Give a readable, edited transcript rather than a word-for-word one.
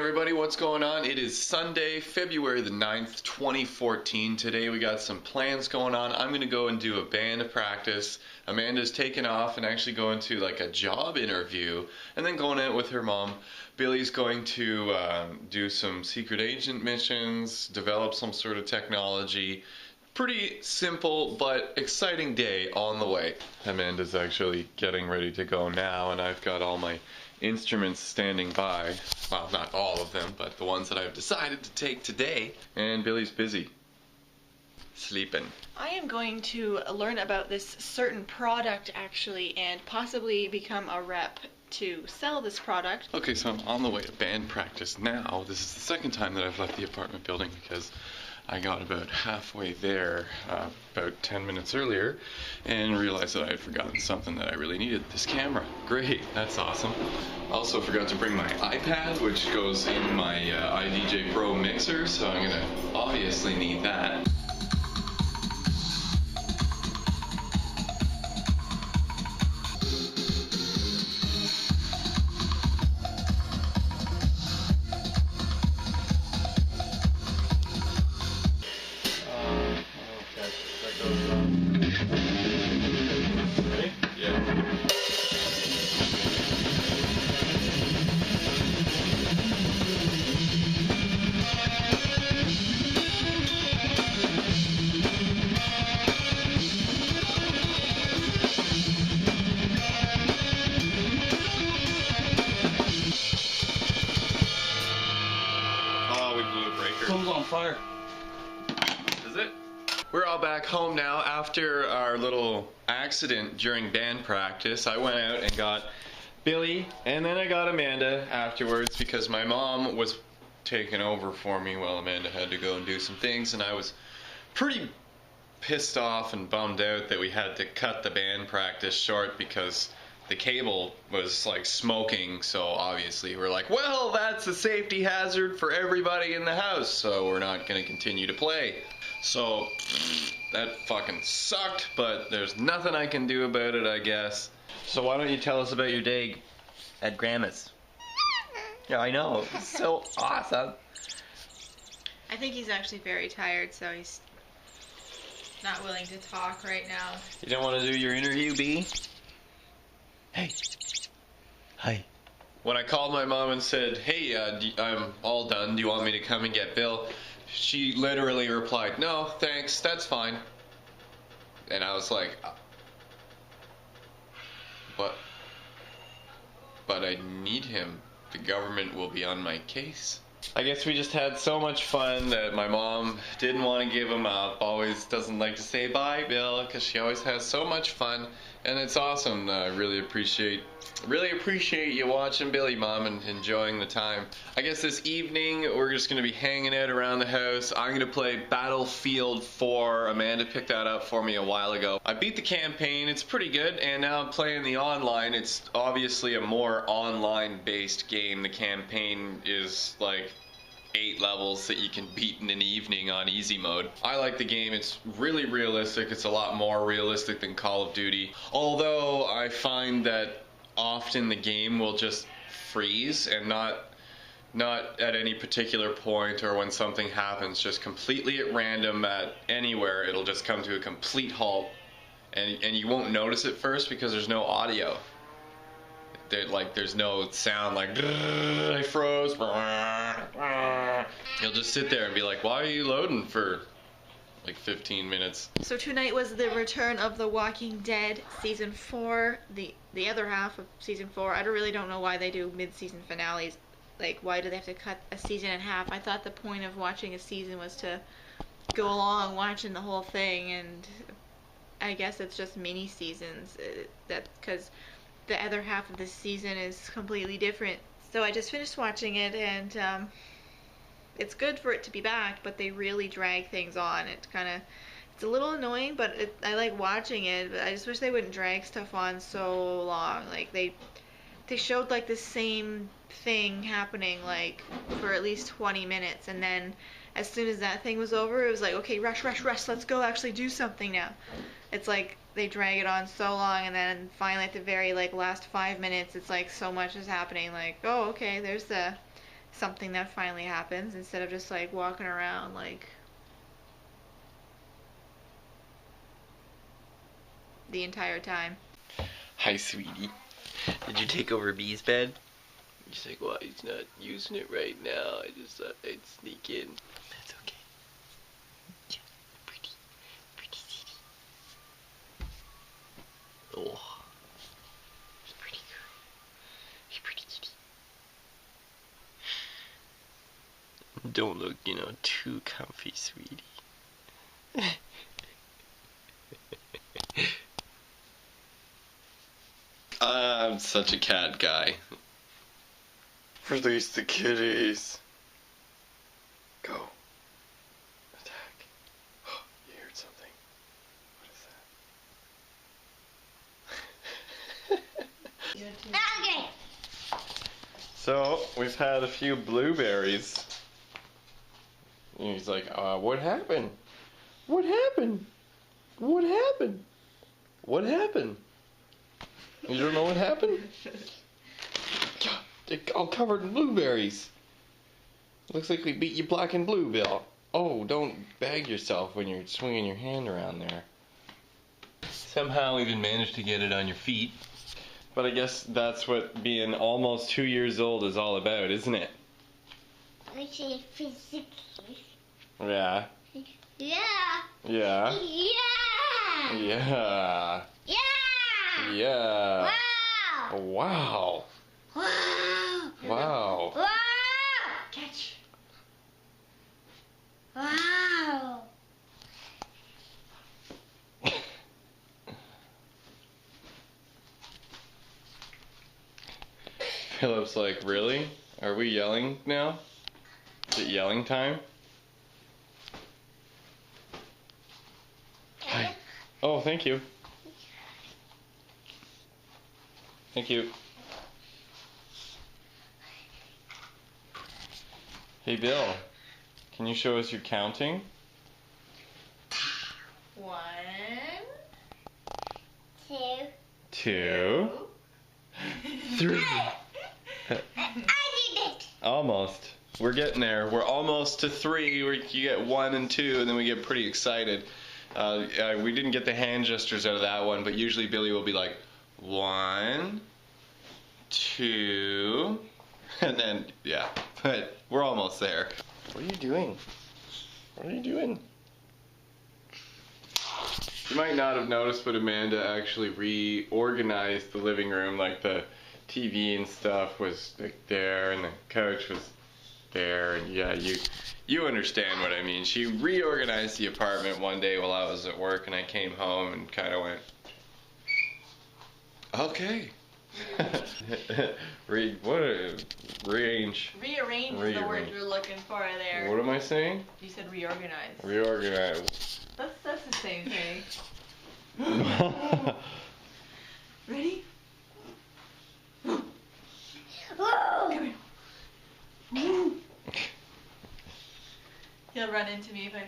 everybody, what's going on? It is Sunday, February the 9th, 2014. Today we got some plans going on. I'm going to go and do a band practice. Amanda's taken off and actually going to like a job interview and then going out with her mom. Billy's going to do some secret agent missions, develop some sort of technology. Pretty simple but exciting day on the way. Amanda's actually getting ready to go now, and I've got all my instruments standing by. Well, not all of them, but the ones that I've decided to take today. And Billy's busy. Sleeping. I am going to learn about this certain product actually and possibly become a rep to sell this product. Okay, so I'm on the way to band practice now. This is the second time that I've left the apartment building because I got about halfway there about 10 minutes earlier and realized that I had forgotten something that I really needed. This camera. Great, that's awesome. Also forgot to bring my iPad, which goes in my iDJ Pro mixer, so I'm gonna obviously need that. Phone's on fire. Is it? We're all back home now after our little accident during band practice. I went out and got Billy, and then I got Amanda afterwards because my mom was taking over for me while Amanda had to go and do some things, and I was pretty pissed off and bummed out that we had to cut the band practice short because the cable was like smoking, so obviously we're like, well, that's a safety hazard for everybody in the house, so we're not gonna continue to play. So that fucking sucked, but there's nothing I can do about it, I guess. So why don't you tell us about your day at Grandma's? Yeah, I know, it's so awesome. I think he's actually very tired, so he's not willing to talk right now. You don't want to do your interview, B? Hey. Hi. When I called my mom and said, hey, I'm all done, do you want me to come and get Bill? She literally replied, no, thanks, that's fine. And I was like, but I need him. The government will be on my case. I guess we just had so much fun that my mom didn't want to give him up. Always doesn't like to say bye, Bill, because she always has so much fun. And it's awesome. I really appreciate you watching Billy, Mom, and enjoying the time. I guess this evening we're just going to be hanging out around the house. I'm going to play Battlefield 4. Amanda picked that up for me a while ago. I beat the campaign. It's pretty good. And now I'm playing the online. It's obviously a more online-based game. The campaign is like 8 levels that you can beat in an evening on easy mode. I like the game. It's really realistic. It's a lot more realistic than Call of Duty. Although I find that often the game will just freeze and not at any particular point or when something happens, just completely at random at anywhere, it'll just come to a complete halt and you won't notice it first because there's no audio. There's no sound like I froze. You'll just sit there and be like, why are you loading for like 15 minutes? So tonight was the return of The Walking Dead Season 4, the other half of Season 4. I really don't know why they do mid-season finales. Like, why do they have to cut a season in half? I thought the point of watching a season was to go along watching the whole thing, and I guess it's just mini seasons. Because the other half of the season is completely different. So I just finished watching it, and it's good for it to be back, but they really drag things on. It's a little annoying, but I like watching it, but I just wish they wouldn't drag stuff on so long. Like, they showed like the same thing happening like for at least 20 minutes, and then as soon as that thing was over, it was like, okay, rush, let's go actually do something now. It's like they drag it on so long, and then finally at the very last 5 minutes, it's like so much is happening. Like, oh, okay, there's the something that finally happens instead of just like walking around like the entire time. Hi, sweetie. Did you take over B's bed? She's like, well, he's not using it right now. I just thought I'd sneak in. That's okay. Yeah, pretty kitty. Oh, she's pretty girl. She's pretty kitty. Don't look, too comfy, sweetie. I'm such a cat guy. Release the kitties. Go. Attack. You heard something. What is that? Okay. So, we've had a few blueberries. And he's like, what happened? What happened? What happened? What happened? You don't know what happened? They're all covered in blueberries. Looks like we beat you black and blue, Bill. Oh, don't bag yourself when you're swinging your hand around there. Somehow we even managed to get it on your feet. But I guess that's what being almost 2 years old is all about, isn't it? Which is physically. Yeah. Yeah. Yeah. Yeah. Yeah. Yeah. Yeah. Wow. Wow. Wow. Wow. Wow. Catch. Wow. Philip's like, really? Are we yelling now? Is it yelling time? Hi. Oh, thank you. Thank you. Hey, Bill. Can you show us your counting? 1, 2. 2, 3. I did it. Almost. We're getting there. We're almost to 3. Where you get 1 and 2, and then we get pretty excited. We didn't get the hand gestures out of that one, but usually Billy will be like 1, 2, and then yeah. But we're almost there. What are you doing? What are you doing? You might not have noticed, but Amanda actually reorganized the living room. Like the TV and stuff was like there, and the couch was there, and yeah, you understand what I mean. She reorganized the apartment one day while I was at work, and I came home and kind of went, okay. Rearrange. Rearrange is the word Rearrange. you're looking for there. What am I saying? You said reorganize. Reorganize. That's the same thing. Ready? Come here. He'll run into me if I.